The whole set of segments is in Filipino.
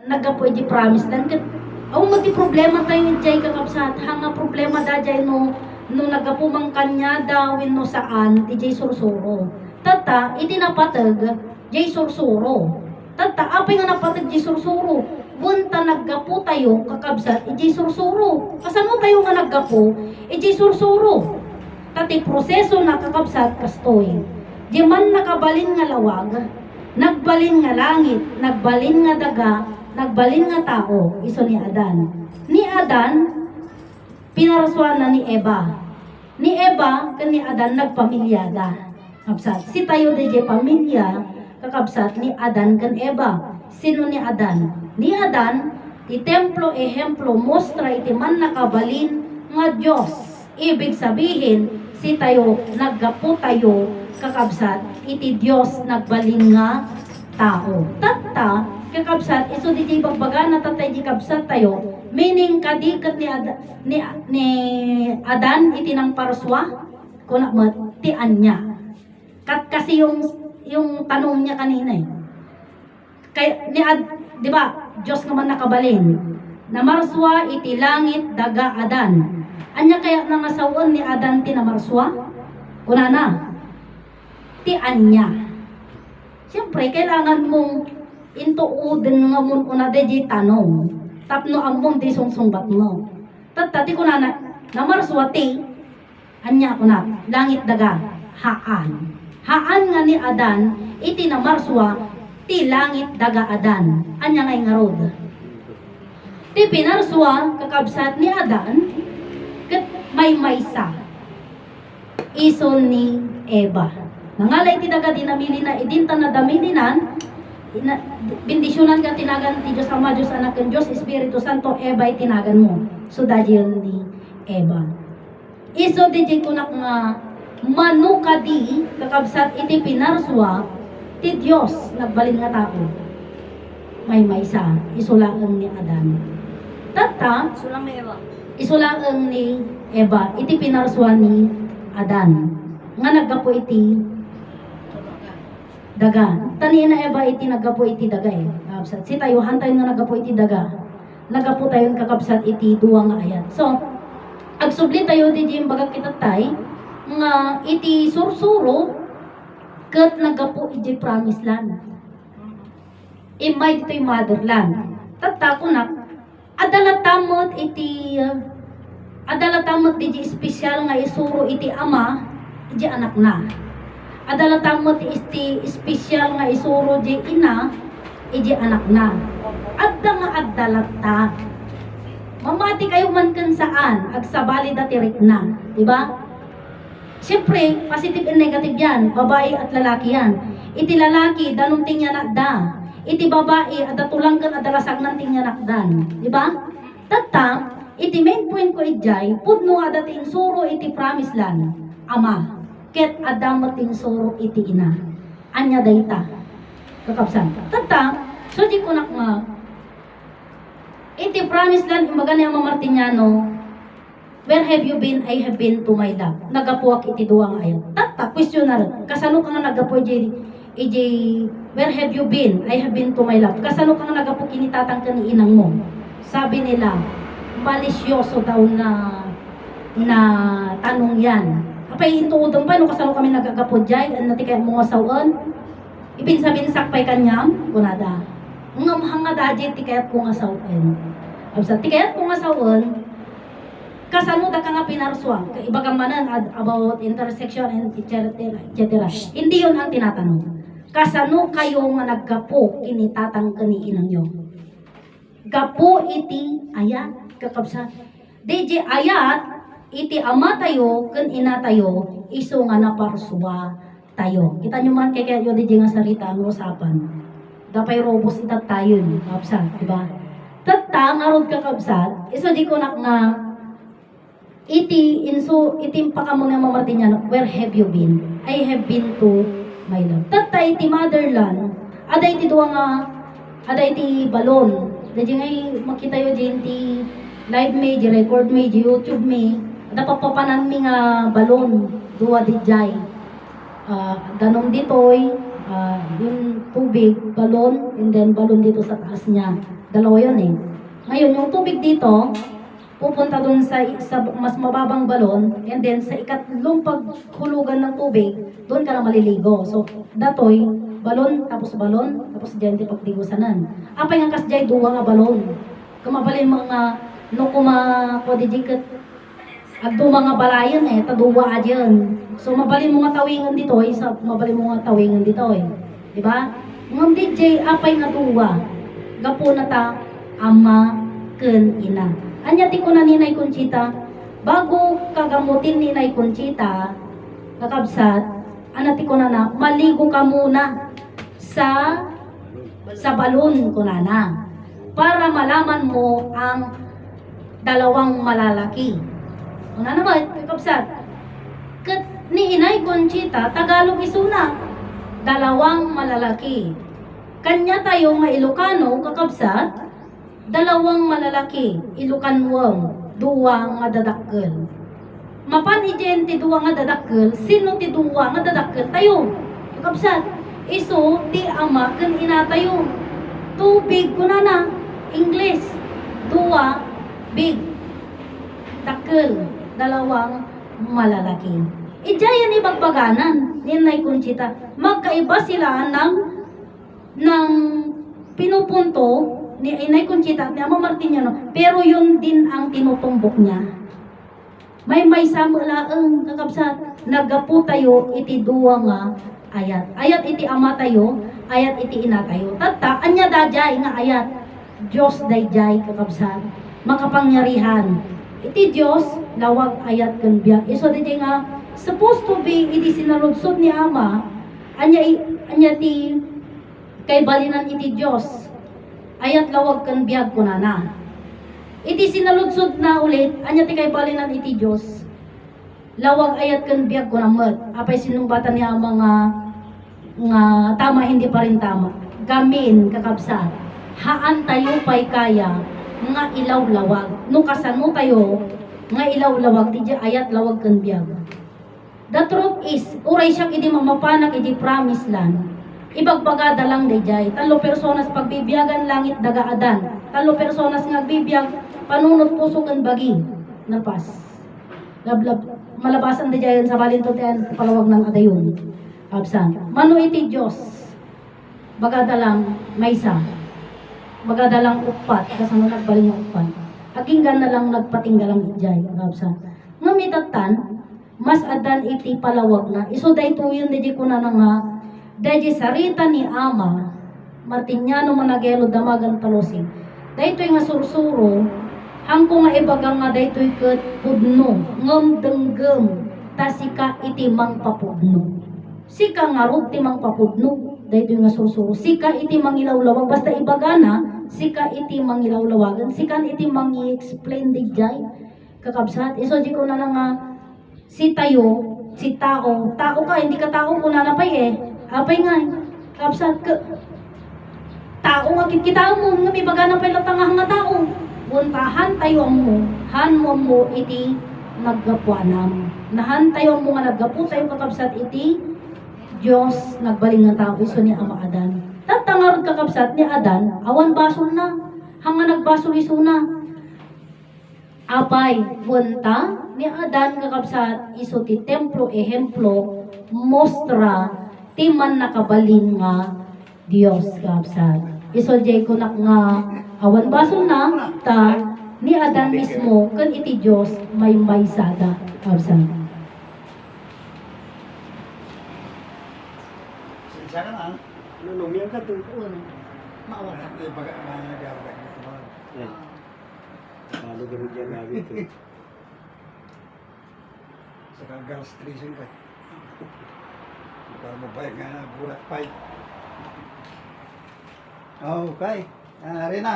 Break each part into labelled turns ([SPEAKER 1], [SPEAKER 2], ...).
[SPEAKER 1] nagapo iti promise land ket aw mo ti problema tayo iti kakabsat hanga problema da jay no nagapo mang kanya daw wenno saan iti sursuro tata iti napateg jay sursuro tata apay nga napateg jay sursuro bunta naggapo tayo kakabsat iti sursuro kasano tayo nga naggapo iti sursuro tati proseso na kakabsat kastoy di man nakabalin nga lawag nagbalin nga langit nagbalin nga daga nagbalin nga tao iso ni Adan pinaraswan na ni Eva kan ni Adan nagpamilyada kakabsat si tayo di pamilya kakabsat ni Adan kan Eva sino ni Adan ti templo ehemplo mostra iti man nakabalin nga Diyos ibig sabihin si tayo naggapo tayo kakabsat iti Diyos nagbalin nga tao tatta kakabsat iso di bagbaga na tatay di kabsat tayo meaning kadikat ni Adan iti nang parswa kuna mat ti anya kasi yung tanong niya kanina kay di ba Diyos naman nakabalin na marswa iti langit daga Adan anya kaya nangasawan ni Adan ti na marswa kuna na ti anya siyempre kailangan mong intuuden nga mun una de tanong tapno amon di sungsungbat mo tatati ko na namarswati anya ko na langit daga haan nga ni Adan iti namarswa ti langit daga Adan anya ngay ngarod ti pinarswa kakabsat ni Adan ket may maysa iso ni Eva nangalay ti daga dinamili na idinta na damilinan bendisyonan ka tinagan ti Diyos Ama, Diyos Anak, and Diyos Espiritu Santo, Eva tinagan mo. So, dahil ni Eva. Iso di kunak nga manukadi kakabsat iti pinarswa ti Diyos nagbalin nga tao. May maysa, isulaang ni Adan. Tata, isulaang ni Eva, iti pinarswa ni Adan. Nga naggapo iti daga. Tani na Eva iti nagapo iti daga kakabsat. Si tayo hantay nga nagapo iti daga. Nagapo tayo kakabsat iti duwa nga ayat. So, agsubli tayo di jim baga kita tay nga iti sursuro ket nagapo iti promise land. Imay dito'y motherland. Tatakunak adalatamot di espesyal nga isuro iti ama iti anak na. Adalatamot iti espesyal nga isuro di ina iti anak na. Adda nga adalata. Mamati kayo man kan saan agsabali dati rik na, di ba? Siyempre, positive and negative yan, babae at lalaki yan. Iti lalaki danumting niya nakda. Iti babae adatulang kan adalasag nanting niya nakdan, di ba? Tata, iti main point ko ijay, pudno adating suro iti promise land, ama. Ket adamating suro iti ina. Anya dayta. Kakabsan. Tata, so di ko nga iti promise land imbaga ni Ama Martiniano, where have you been? I have been to my love. Nagapuak iti duwang ayon. Tata, question na rin. Kasano ka nga nagapo iji where have you been? I have been to my love. Kasano ka nga nagapo kinitatang ka ni inang mo? Sabi nila, malisyoso daw na tanong yan. Apay intuudong pa, no kasano kami nagagapod jay, nati kaya mga sawan. Ibig sabihin sakpay kanyam, kunada. Nga mahanga dajit, ti kaya kung asawan. Absa, ti kaya kung asawan, kasano da ka nga pinarswa, ibagang manan about intersection and etc. Hindi yun ang tinatanong. Kasano kayo nga naggapo, kinitatang kaniinang nyo. Gapo iti ayat, kakabsa. DJ ayat, iti ama tayo, kan ina tayo, iso nga naparswa tayo. Kita nyo man kaya yun di nga salita ang usapan. Dapay robos itat tayo ni kapsat, diba? Tatta, nga rod kakabsat, iso di ko nga itim pa ka muna mamartin yan, where have you been? I have been to my love. Tatta, iti motherland, ada iti duwa nga, ada iti balon. Dadi nga makita yun di live me, di record me, di YouTube me, napapapanan mi nga balon duwa di jay. Ganong ditoy yung tubig, balon, and then balon dito sa taas niya. Dalawa yun eh. Ngayon, yung tubig dito, pupunta dun sa mas mababang balon, and then sa ikatlong paghulugan ng tubig, doon ka na maliligo. So, datoy, balon, tapos dyan di pagtigusanan. Apay nga kasjay, duwa nga balon. Kumabalin mga, no kumakodijikot, agdo mga balayan eh, taduwa adyan. So, mabalin mo nga tawingan dito eh, mabalin mo nga tawingan dito eh. Diba? Ngam DJ, apay nga duwa, gapo na ta, ama, ken ina. Anya ti ko na Ninay Conchita, bago kagamutin ni Ninay Conchita, kakabsat, anati ko na maligo ka muna sa balon ko na para malaman mo ang dalawang malalaki. Una naman, kakabsat, ni Inay Conchita, Tagalog isuna, dalawang malalaki. Kanya tayo nga Ilocano, kakabsat, dalawang malalaki, Ilocanwang, duwa nga dadakkel. Mapan ijen ti duwa nga dadakkel, sino ti duwa nga dadakkel tayo? Kakabsat, iso ti ama ken ina tayo. Tubig kunana, English, duwa, big, dakkel, dalawang malalaki. Ijayan ibagbaganan ni Nay Conchita. Magkaiba sila ng pinupunto ni Inay Conchita, ni Ama Martiniano, pero yun din ang tinutumbok niya. May samulaang kakabsat, nagapu tayo iti duwa nga ayat. Ayat iti ama tayo, ayat iti ina tayo. Tata, anya dajay nga ayat. Diyos dayjay kakabsat, makapangyarihan. Iti Diyos, lawag ayat ken biag. Iso dayjay nga, supposed to be, iti sinaludsod ni ama, anya ti, kay balinan iti Diyos, ayat lawag kan biag kunana. Iti sinaludsod na ulit, anya ti kay balinan iti Diyos, lawag ayat kan biag kunamet. Apay sinumbatan niya ang mga tama, hindi pa rin tama. Gamin, kakabsat, haan tayo pa'y kaya, nga ilaw lawag. No kasano tayo, nga ilaw lawag, ti ayat lawag kan biag. The truth is, uray siya idi mamapanak idi promised land. Ibagbaga lang dayjay. Talo personas pagbibiyagan langit dagaadan. Talo personas nga bibiyag panunot puso ken bagi. Napas. Lablab malabasan dayjay sa balintoten palawag ng adayon. Absan. Mano iti Dios. Bagada lang maysa. Bagada lang upat kasano nagbalin yung upat. Aginggan na lang nagpatinggalang dayjay. Absan. Ngamitatan mas adan iti palawag na. Iso daytoyon dayjay kunana nga dahil sarita ni Ama Martiniano Managelo Damagan Talosing daytoy nga sursuro hangko nga ibagang nga daytoy ket pudno ngem denggem ta sika iti mangpapudno sika nga rod ti mangpapudno daytoy nga sursuro sika iti mangilawlawag basta ibagana sika iti mangilawlawagan sika iti mangi-explain dijay kakabsat iso di ko na nga si tayo si tao ka hindi ka tao kuna na pay eh apay nga, kapsat ka, tao nga kita mo, nga may baga na pala tangah nga tao. Buntahan tayo mo, han mo iti naggapuanam. Nahan tayo mo nga naggapu tayo kakapsat iti Diyos nagbaling nga tao, iso ni Ama Adan. Tatangarod kakapsat ni Adan, awan basol na, hanga nagbasol iso na. Apay, bunta ni Adan kakapsat, iso ti templo, ehemplo, mostra, timan nakabalin nga Dios kapsat. Isoljay ko nak nga awan basol na ta ni Adan mismo kan iti Dios may sada kapsat.
[SPEAKER 2] Sana na.
[SPEAKER 3] Nanumiyang ka to.
[SPEAKER 1] Maawa ka.
[SPEAKER 2] Baga managawag.
[SPEAKER 3] Paano ganun yan namin to?
[SPEAKER 2] Sa gas treason ka. Para mabayag nga na bulat pay. Okay. Rina.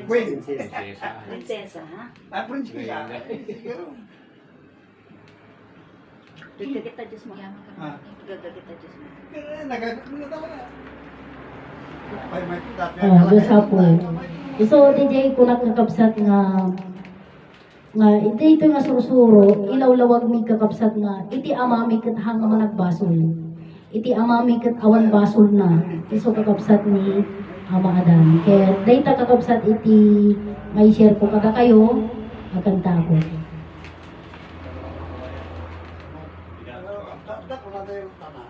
[SPEAKER 2] Queen.
[SPEAKER 4] Prinsesa, ha?
[SPEAKER 2] Prinsesa.
[SPEAKER 4] Tiga kita Diyos mo.
[SPEAKER 2] Ah.
[SPEAKER 4] Tiga kita Diyos mo.
[SPEAKER 2] Nagagano talaga. Ay, may tatay.
[SPEAKER 1] Diyos hapo. Iso DJ ko nakakabsat nga iti nga sursuro ilawlawag mi kakabsat nga iti ama mi ket hang nga nagbasol iti amami ket awan basol na. Iso kakabsat ni Ama Adan. Kaya dayta kakabsat iti may share ko kada kayo agkanta ko.
[SPEAKER 2] Tak wala tayong tanah.